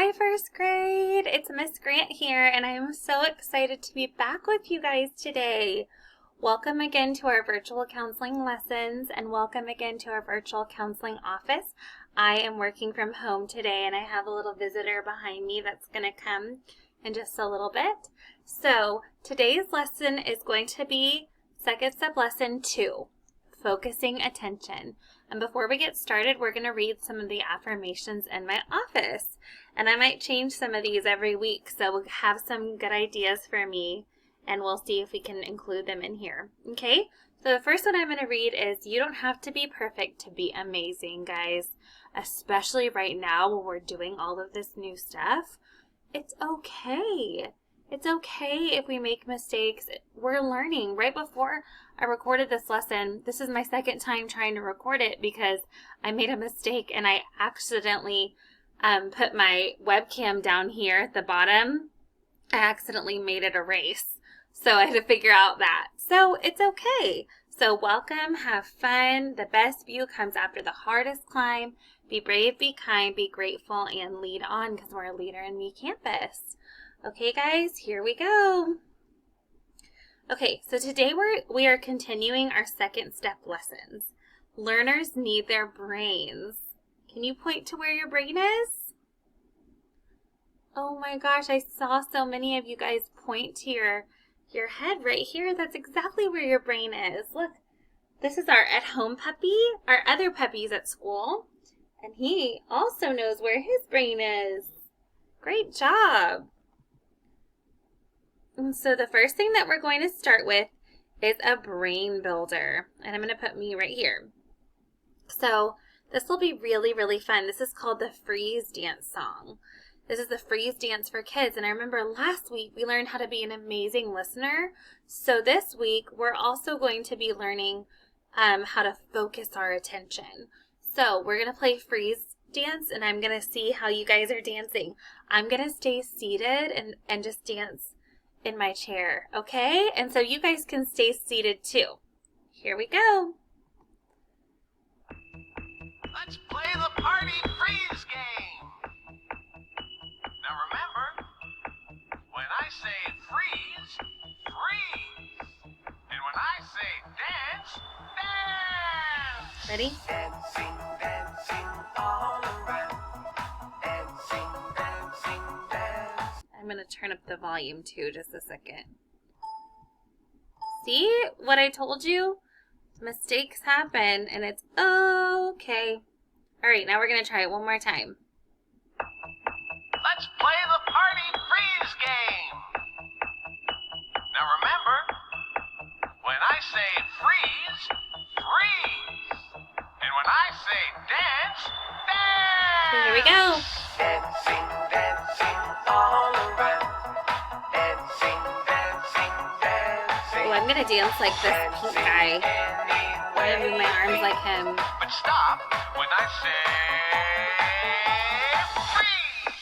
Hi, first grade. It's Miss Grant here, and I'm so excited to be back with you guys today. Welcome again to our virtual counseling lessons, and welcome again to our virtual counseling office. I am working from home today, and I have a little visitor behind me that's going to come in just a little bit. So today's lesson is going to be second step lesson 2, focusing attention. And before we get started, we're going to read some of the affirmations in my office. And I might change some of these every week, so we'll have some good ideas for me, and we'll see if we can include them in here. Okay? So the first one I'm going to read is, you don't have to be perfect to be amazing, guys. Especially right now when we're doing all of this new stuff. It's okay. It's okay if we make mistakes. We're learning. Right before I recorded this lesson, this is my second time trying to record it because I made a mistake and I accidentally put my webcam down here at the bottom. I accidentally made it erase. So I had to figure out that. So it's okay. So welcome, have fun. The best view comes after the hardest climb. Be brave, be kind, be grateful, and lead on because we're a leader in Me Campus. Okay, guys, here we go. Okay, so today we are continuing our second step lessons. Learners need their brains. Can you point to where your brain is? Oh my gosh, I saw so many of you guys point to your head right here. That's exactly where your brain is. Look, this is our at-home puppy, our other puppy's at school, and he also knows where his brain is. Great job. And so the first thing that we're going to start with is a brain builder. And I'm going to put me right here. So this will be really, really fun. This is called the Freeze Dance song. This is the Freeze Dance for kids. And I remember last week we learned how to be an amazing listener. So this week we're also going to be learning how to focus our attention. So we're going to play Freeze Dance and I'm going to see how you guys are dancing. I'm going to stay seated and just dance in my chair, okay? And so you guys can stay seated too. Here we go. Let's play the party freeze game. Now remember, when I say freeze, freeze. And when I say dance, dance. Ready? Dancing, dancing all around. Dancing, dancing, dancing. I'm going to turn up the volume too, just a second. See what I told you? Mistakes happen and it's okay. All right, now we're going to try it one more time. Let's play the party freeze game. Now remember, when I say freeze, freeze. And when I say dance, dance. So here we go. Dancing, dancing all around. Dancing, dancing, dancing. Oh, I'm going to dance like this pink guy. I'm going to move my arms like him. But stop when I say freeze.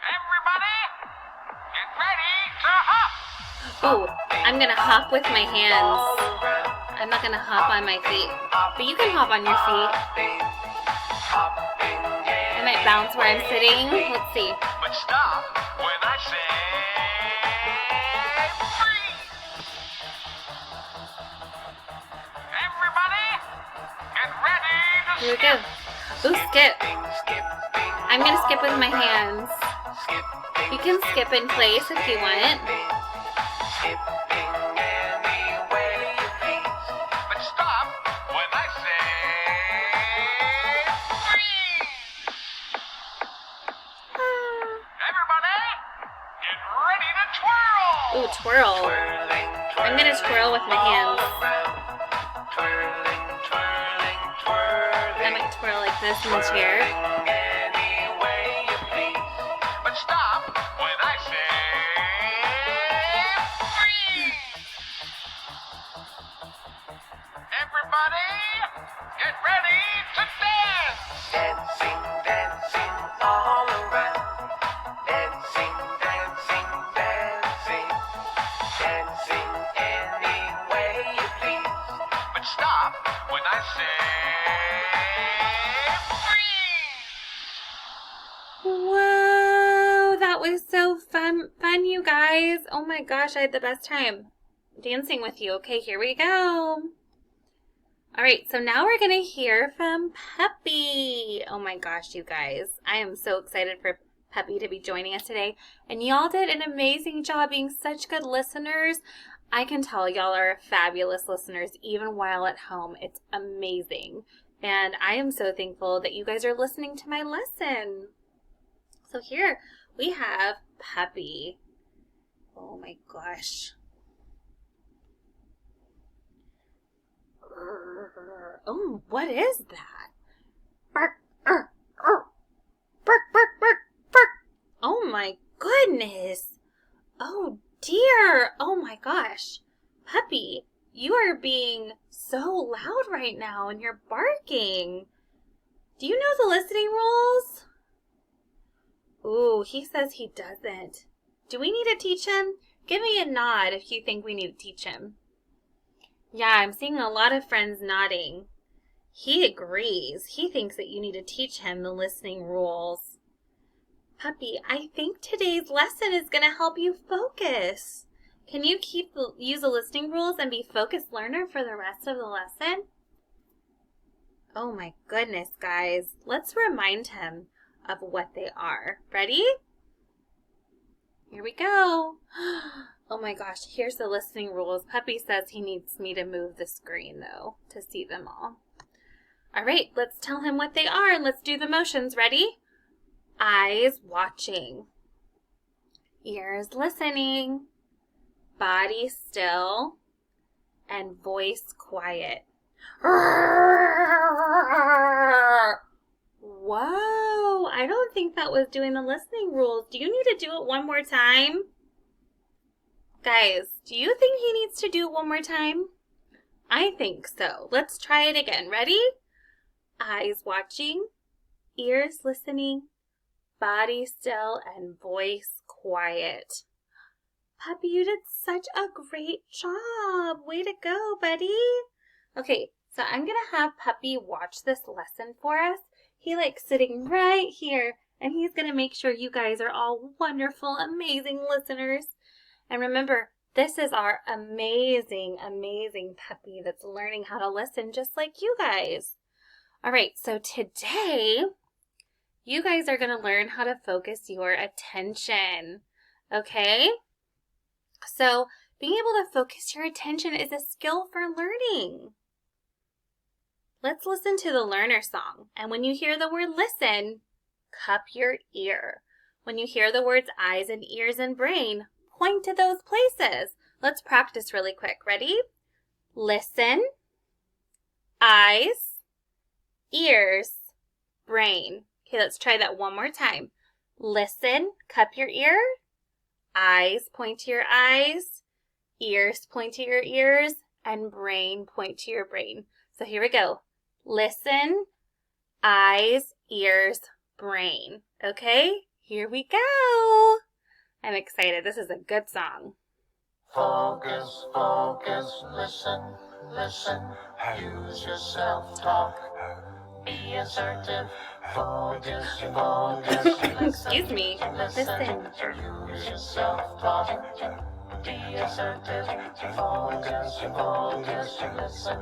Everybody, get ready to hop. Oh, I'm going to hop with my hands. I'm not going to hop on my feet. But you can hop on your feet. I might bounce where I'm sitting. Let's see. But stop when I say freeze. Everybody, get ready to Here we go. Ooh, skip. skip. I'm going to skip with my hands. You can skip in place if you want. Skipping any way you please. But stop when I say freeze. Everybody, get ready to twirl. Ooh, twirl. Twirling, I'm going to twirl with my hands. Twirling, twirling, twirling. I might twirl like this in the chair. Any way you please. But stop when I say freeze. Everybody, get ready to dance. Dancing, dancing all around. Dancing, dancing, dancing. Dancing any way you please. But stop when I say freeze. you guys. Oh my gosh, I had the best time dancing with you. Okay, here we go. All right, so now we're going to hear from Peppy. Oh my gosh, you guys. I am so excited for Peppy to be joining us today. And y'all did an amazing job being such good listeners. I can tell y'all are fabulous listeners even while at home. It's amazing. And I am so thankful that you guys are listening to my lesson. So here we have Peppy. Oh my gosh. Oh, what is that? Bark, bark, bark, bark, bark. Oh my goodness. Oh dear. Oh my gosh. Peppy, you are being so loud right now and you're barking. Do you know the listening rules? Ooh, he says he doesn't. Do we need to teach him? Give me a nod if you think we need to teach him. Yeah, I'm seeing a lot of friends nodding. He agrees. He thinks that you need to teach him the listening rules. Peppy, I think today's lesson is going to help you focus. Can you use the listening rules and be focused learner for the rest of the lesson? Oh my goodness, guys. Let's remind him of what they are. Ready? Here we go. Oh my gosh, here's the listening rules. Peppy says he needs me to move the screen, though, to see them all. All right, let's tell him what they are, and let's do the motions. Ready? Eyes watching. Ears listening. Body still. And voice quiet. Whoa, I don't think that was doing the listening rules. Do you need to do it one more time? Guys, do you think he needs to do it one more time? I think so. Let's try it again. Ready? Eyes watching, ears listening, body still, and voice quiet. Peppy, you did such a great job. Way to go, buddy. Okay, so I'm going to have Peppy watch this lesson for us. He likes sitting right here, and he's going to make sure you guys are all wonderful, amazing listeners. And remember, this is our amazing, amazing Peppy that's learning how to listen just like you guys. All right, so today, you guys are going to learn how to focus your attention, okay? So, being able to focus your attention is a skill for learning. Let's listen to the learner song. And when you hear the word listen, cup your ear. When you hear the words eyes and ears and brain, point to those places. Let's practice really quick. Ready? Listen, eyes, ears, brain. Okay, let's try that one more time. Listen, cup your ear. Eyes, point to your eyes. Ears, point to your ears. And brain, point to your brain. So here we go. Listen, eyes, ears, brain. Okay, here we go. I'm excited. This is a good song. Focus, focus, listen, listen, use your self-talk, be assertive, focus, focus, listen, Excuse me, listen. use your self-talk, be assertive, focus, focus, listen,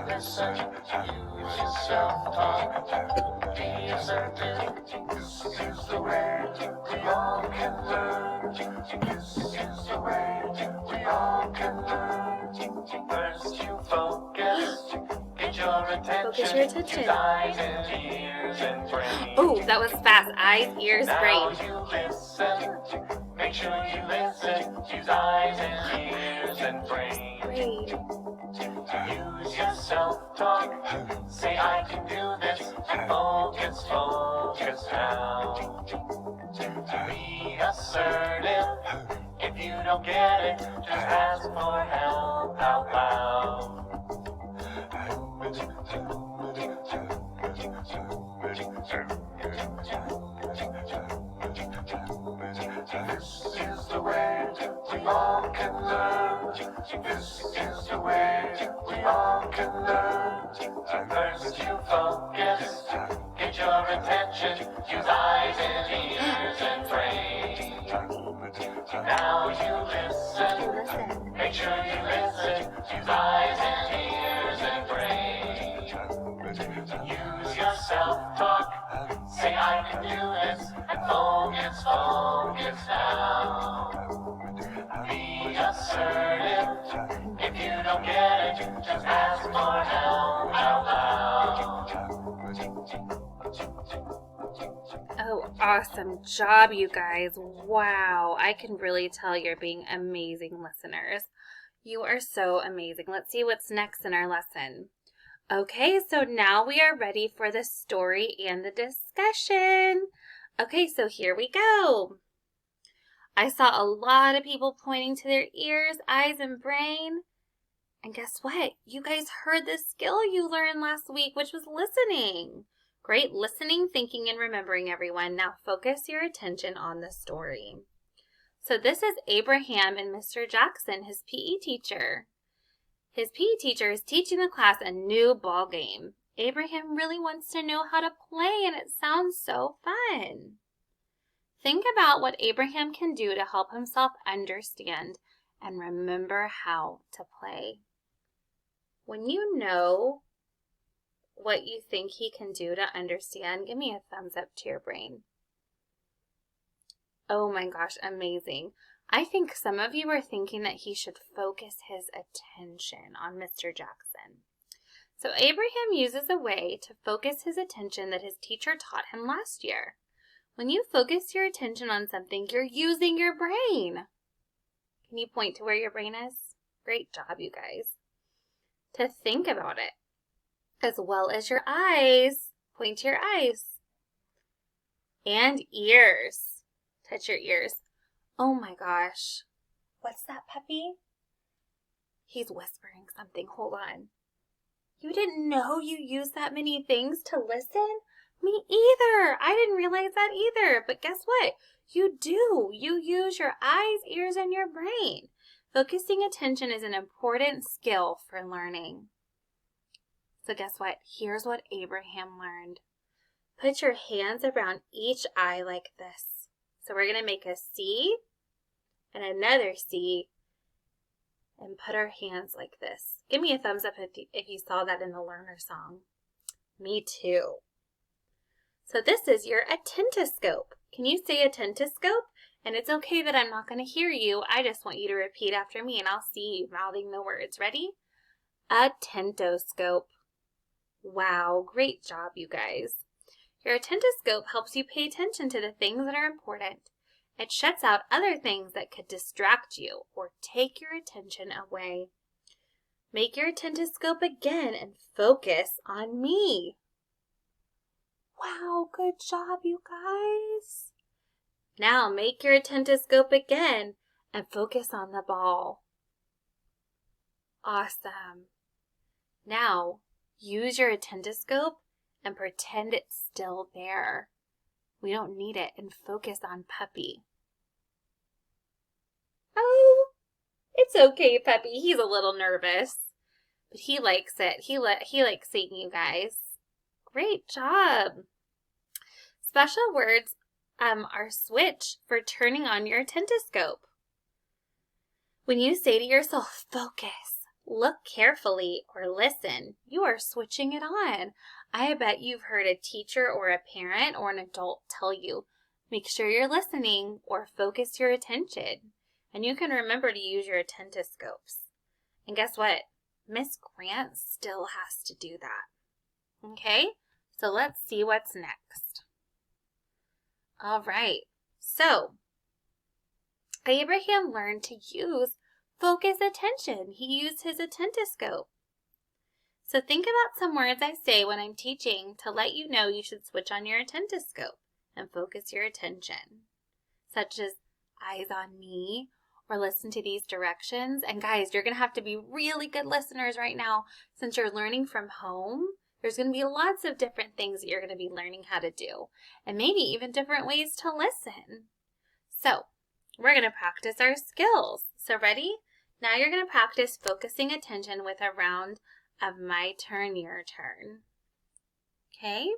listen, use your self-talk, be assertive. This is the way we all can learn. This is the way we all can learn. First you focus, get your attention. Focus your attention. Use eyes and ears and brain. Oh, that was fast. Eyes, ears, Now brain. you listen. Make sure you listen. Use eyes and ears and brain. Brain. Use your self-talk. Say I can do this. Focus, focus now. Be assertive. If you don't get it, just ask for help out loud. This is the way we all can learn. This is the way we all can learn. First you focus, get your attention, use eyes and ears and brain. Now you listen. Make sure you listen. Use eyes and ears and brain. Use your self-talk. Say I can do this. And focus now. Be assertive. If you don't get it, just ask for help out loud. Oh, awesome job, you guys. Wow, I can really tell you're being amazing listeners. You are so amazing. Let's see what's next in our lesson. Okay, so now we are ready for the story and the discussion. Okay, so here we go. I saw a lot of people pointing to their ears, eyes, and brain. And guess what? You guys heard the skill you learned last week, which was listening. Great listening, thinking, and remembering, everyone. Now focus your attention on the story. So this is Abraham and Mr. Jackson, his PE teacher. His PE teacher is teaching the class a new ball game. Abraham really wants to know how to play, and it sounds so fun. Think about what Abraham can do to help himself understand and remember how to play. When you know what you think he can do to understand, give me a thumbs up to your brain. Oh my gosh, amazing. I think some of you are thinking that he should focus his attention on Mr. Jackson. So Abraham uses a way to focus his attention that his teacher taught him last year. When you focus your attention on something, you're using your brain. Can you point to where your brain is? Great job, you guys. To think about it, as well as your eyes. Point to your eyes. And ears. Touch your ears. Oh my gosh. What's that, puppy? He's whispering something. Hold on. You didn't know you used that many things to listen? Me either. I didn't realize that either. But guess what? You do. You use your eyes, ears, and your brain. Focusing attention is an important skill for learning. So guess what? Here's what Abraham learned. Put your hands around each eye like this. So we're going to make a C and another C and put our hands like this. Give me a thumbs up if you saw that in the learner song. Me too. So this is your attentoscope. Can you say attentoscope? And it's okay that I'm not going to hear you. I just want you to repeat after me and I'll see you mouthing the words. Ready? Attentoscope. Wow, great job, you guys. Your attentoscope helps you pay attention to the things that are important. It shuts out other things that could distract you or take your attention away. Make your attentoscope again and focus on me. Wow, good job, you guys. Now make your attentoscope again and focus on the ball. Awesome. Now use your attentoscope and pretend it's still there. We don't need it, and focus on Puppy. Oh, it's okay, Puppy. He's a little nervous, but he likes it. He likes seeing you guys. Great job. Special words are switch for turning on your attentoscope. When you say to yourself, focus, look carefully, or listen, you are switching it on. I bet you've heard a teacher or a parent or an adult tell you, make sure you're listening or focus your attention. And you can remember to use your attentoscopes. And guess what? Miss Grant still has to do that. Okay, so let's see what's next. All right, so Abraham learned to use focus attention. He used his attentoscope. So think about some words I say when I'm teaching to let you know you should switch on your attentoscope and focus your attention, such as eyes on me or listen to these directions. And guys, you're going to have to be really good listeners right now since you're learning from home. There's going to be lots of different things that you're going to be learning how to do and maybe even different ways to listen. So we're going to practice our skills. So ready? Now you're going to practice focusing attention with a round of my turn, your turn. Okay?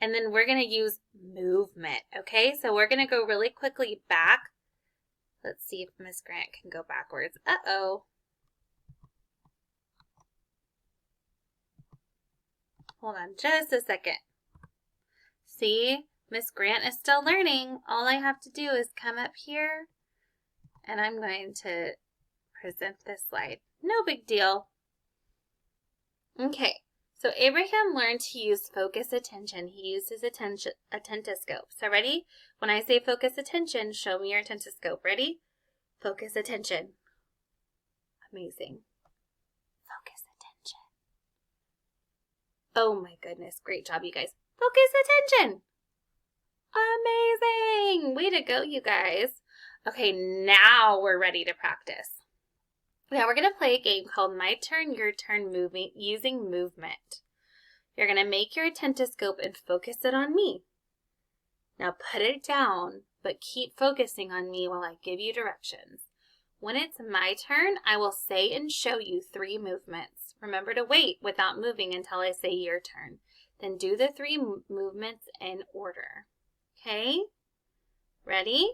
And then we're going to use movement, okay? So we're going to go really quickly back. Let's see if Miss Grant can go backwards. Uh-oh. Hold on just a second. See, Miss Grant is still learning. All I have to do is come up here, and I'm going to present this slide. No big deal. Okay, so Abraham learned to use focus attention. He used his attentoscope. So ready? When I say focus attention, show me your attentoscope. Ready? Focus attention. Amazing. Focus attention. Oh my goodness, great job, you guys. Focus attention. Amazing. Way to go, you guys. Okay, now we're ready to practice. Now we're going to play a game called My Turn, Your Turn using movement. You're going to make your attentoscope and focus it on me. Now put it down, but keep focusing on me while I give you directions. When it's my turn, I will say and show you 3 movements. Remember to wait without moving until I say your turn. Then do the 3 movements in order. Okay? Ready?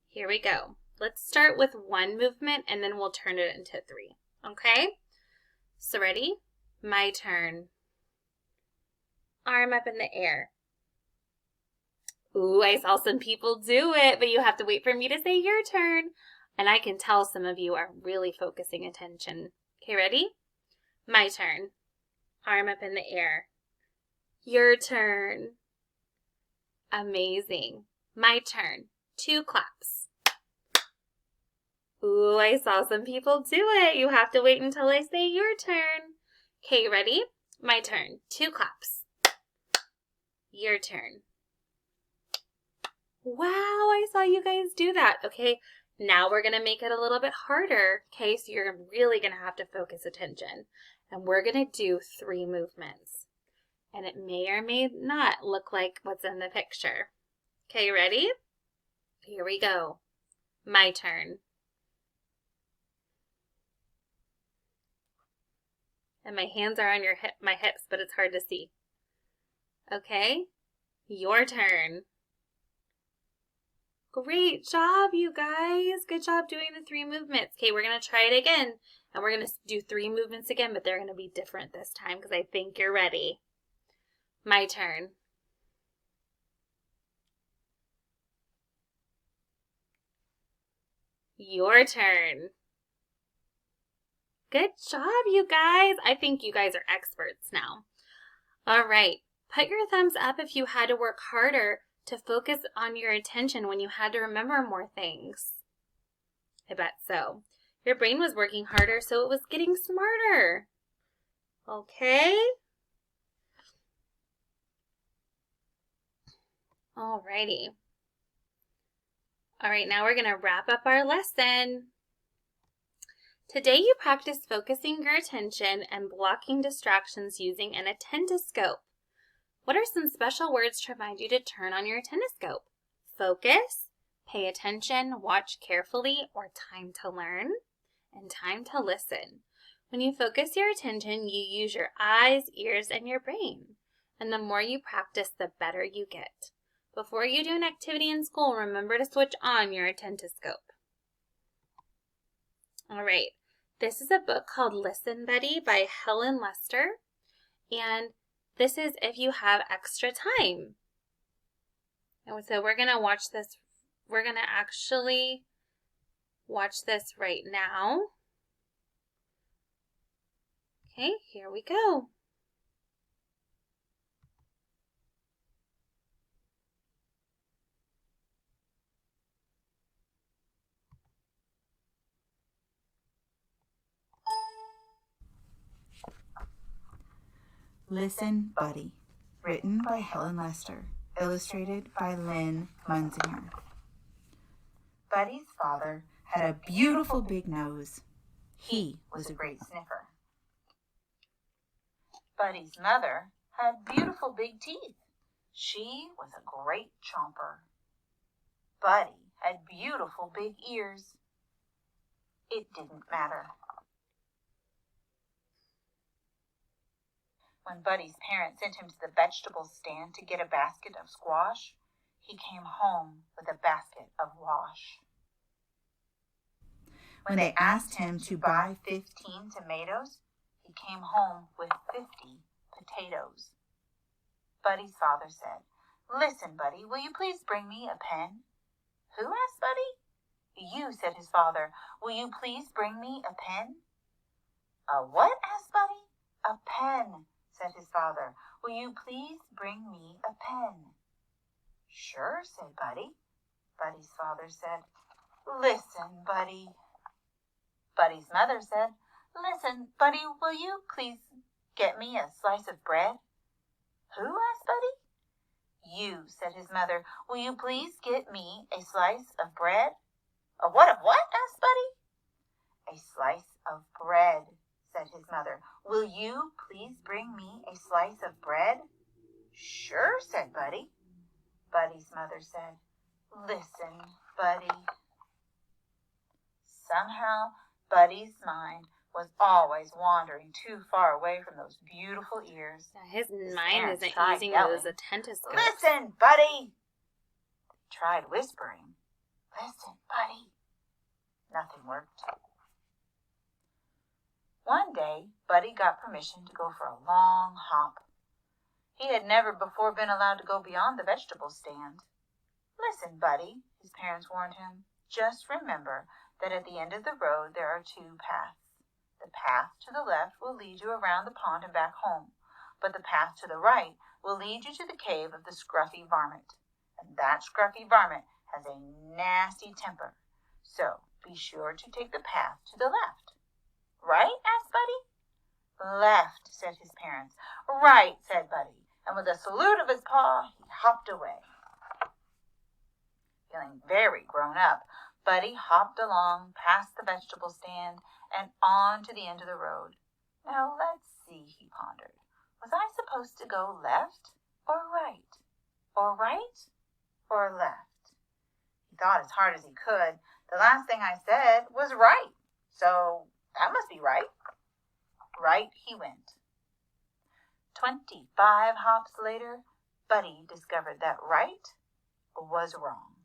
Here we go. Let's start with 1 movement and then we'll turn it into 3. Okay? So ready? My turn. Arm up in the air. Ooh, I saw some people do it, but you have to wait for me to say your turn. And I can tell some of you are really focusing attention. Okay, ready? My turn. Arm up in the air. Your turn. Amazing. My turn. 2 claps. Ooh, I saw some people do it. You have to wait until I say your turn. Okay, ready? My turn. 2 claps. Your turn. Wow, I saw you guys do that. Okay, now we're going to make it a little bit harder. Okay, so you're really going to have to focus attention. And we're going to do 3 movements. And it may or may not look like what's in the picture. Okay, ready? Here we go. My turn. And my hands are on my hips, but it's hard to see. Okay, your turn. Great job, you guys. Good job doing the 3 movements. Okay, we're going to try it again. And we're going to do 3 movements again, but they're going to be different this time because I think you're ready. My turn. Your turn. Good job, you guys. I think you guys are experts now. All right. Put your thumbs up if you had to work harder to focus on your attention when you had to remember more things. I bet so. Your brain was working harder, so it was getting smarter. Okay? Alrighty. All right, now we're going to wrap up our lesson. Today you practiced focusing your attention and blocking distractions using an attentoscope. What are some special words to remind you to turn on your attentoscope? Focus, pay attention, watch carefully, or time to learn, and time to listen. When you focus your attention, you use your eyes, ears, and your brain. And the more you practice, the better you get. Before you do an activity in school, remember to switch on your attentoscope. All right, this is a book called Listen Buddy by Helen Lester, and this is if you have extra time. And so we're going to watch this. We're going to actually watch this right now. Okay, here we go. Listen Buddy, written by Helen Lester, illustrated by Lynn Munzinger. Buddy's father had a beautiful big nose. He was a great sniffer. Buddy's mother had beautiful big teeth. She was a great chomper. Buddy had beautiful big ears. It didn't matter. When Buddy's parents sent him to the vegetable stand to get a basket of squash, he came home with a basket of wash. When they asked him to buy 15 tomatoes, he came home with 50 potatoes. Buddy's father said, "Listen, Buddy, will you please bring me a pen?" "Who?" asked Buddy. "You," said his father. "Will you please bring me a pen?" "A what?" asked Buddy. "A pen," said his father. "Will you please bring me a pen?" "Sure," said Buddy. Buddy's father said, "Listen, Buddy." Buddy's mother said, "Listen, Buddy, will you please get me a slice of bread?" "Who?" asked Buddy. "You," said his mother. "Will you please get me a slice of bread?" "A what of what?" asked Buddy. "A slice of bread," said his mother. "Will you please bring me a slice of bread?" "Sure," said Buddy. Buddy's mother said, "Listen, Buddy." Somehow, Buddy's mind was always wandering too far away from those beautiful ears. His mind parents isn't tried using yelling, those attentoscopes. "Listen, Buddy!" They tried whispering, "Listen, Buddy!" Nothing worked. One day, Buddy got permission to go for a long hop. He had never before been allowed to go beyond the vegetable stand. "Listen, Buddy," his parents warned him. "Just remember that at the end of the road there are two paths. The path to the left will lead you around the pond and back home, but the path to the right will lead you to the cave of the Scruffy Varmint. And that Scruffy Varmint has a nasty temper, so be sure to take the path to the left." "Right?" asked Buddy. "Left," said his parents. "Right," said Buddy, and with a salute of his paw, he hopped away. Feeling very grown up, Buddy hopped along past the vegetable stand and on to the end of the road. "Now let's see," he pondered. "Was I supposed to go left or right? Or right or left?" He thought as hard as he could. "The last thing I said was right, so that must be right." Right he went. 25 hops later, Buddy discovered that right was wrong.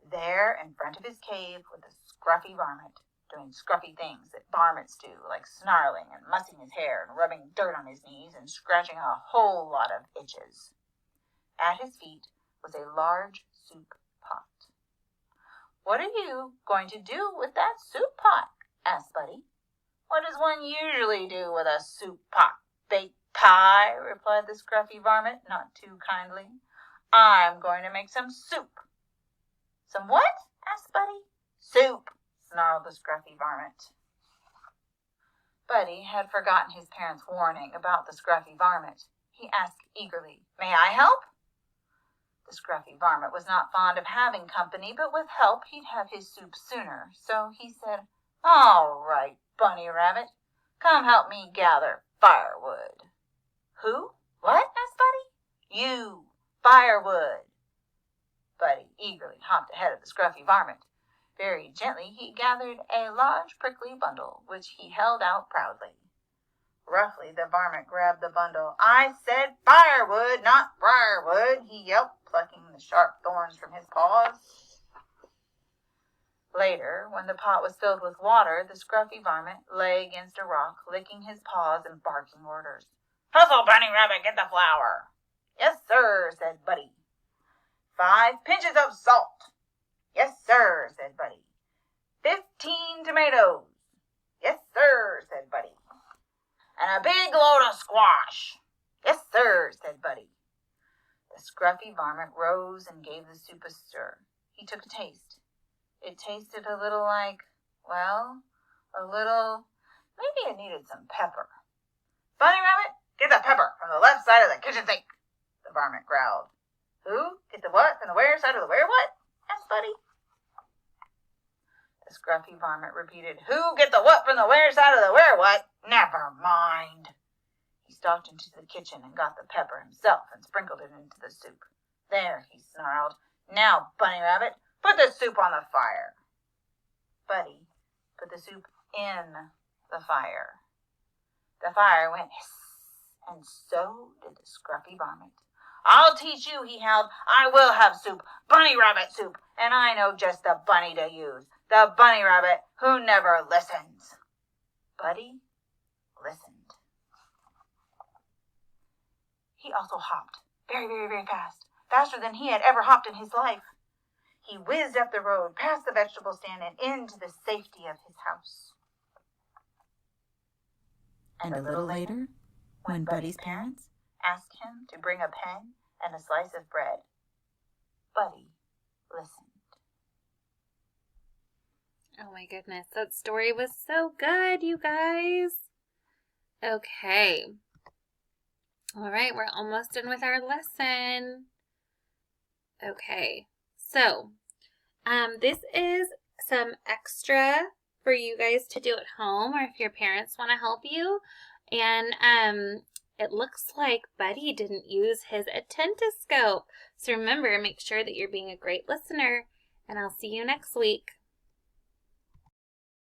There, in front of his cave, was the Scruffy Varmint, doing scruffy things that varmints do, like snarling and mussing his hair and rubbing dirt on his knees and scratching a whole lot of itches. At his feet was a large soup pot. "What are you going to do with that soup pot?" asked Buddy. "What does one usually do with a soup pot? Bake pie," replied the Scruffy Varmint, not too kindly. "I'm going to make some soup." "Some what?" asked Buddy. "Soup," snarled the Scruffy Varmint. Buddy had forgotten his parents' warning about the Scruffy Varmint. He asked eagerly, "May I help?" The Scruffy Varmint was not fond of having company, but with help he'd have his soup sooner, so he said, "All right, Bunny Rabbit, come help me gather firewood." "Who? What?" asked Buddy. "You, firewood." Buddy eagerly hopped ahead of the Scruffy Varmint. Very gently he gathered a large prickly bundle, which he held out proudly. Roughly the varmint grabbed the bundle. "I said firewood, not briarwood," he yelped, plucking the sharp thorns from his paws. Later, when the pot was filled with water, the Scruffy Varmint lay against a rock, licking his paws and barking orders. "Hustle, Bunny Rabbit, get the flour." "Yes, sir," said Buddy. 5 pinches of salt." "Yes, sir," said Buddy. 15 tomatoes." "Yes, sir," said Buddy. "And a big load of squash." "Yes, sir," said Buddy. The Scruffy Varmint rose and gave the soup a stir. He took a taste. It tasted a little like, well, maybe it needed some pepper. "Bunny Rabbit, get the pepper from the left side of the kitchen sink," the Varmint growled. "Who? Get the what from the where side of the where what?" asked Buddy. The Scruffy Varmint repeated, "Who? Get the what from the where side of the where what? Never mind." He stalked into the kitchen and got the pepper himself and sprinkled it into the soup. "There," he snarled. "Now, Bunny Rabbit, put the soup on the fire." Buddy put the soup in the fire. The fire went hiss and so did the scruffy varmint. "I'll teach you," he howled. "I will have soup, bunny rabbit soup, and I know just the bunny to use, the bunny rabbit who never listens." Buddy listened. He also hopped very, very, very fast, faster than he had ever hopped in his life. He whizzed up the road, past the vegetable stand, and into the safety of his house. And a little later, when Buddy's parents asked him to bring a pen and a slice of bread, Buddy listened. Oh my goodness, that story was so good, you guys. Okay. All right, we're almost done with our lesson. Okay, so this is some extra for you guys to do at home, or if your parents want to help you. And it looks like Buddy didn't use his attentoscope. So remember, make sure that you're being a great listener, and I'll see you next week.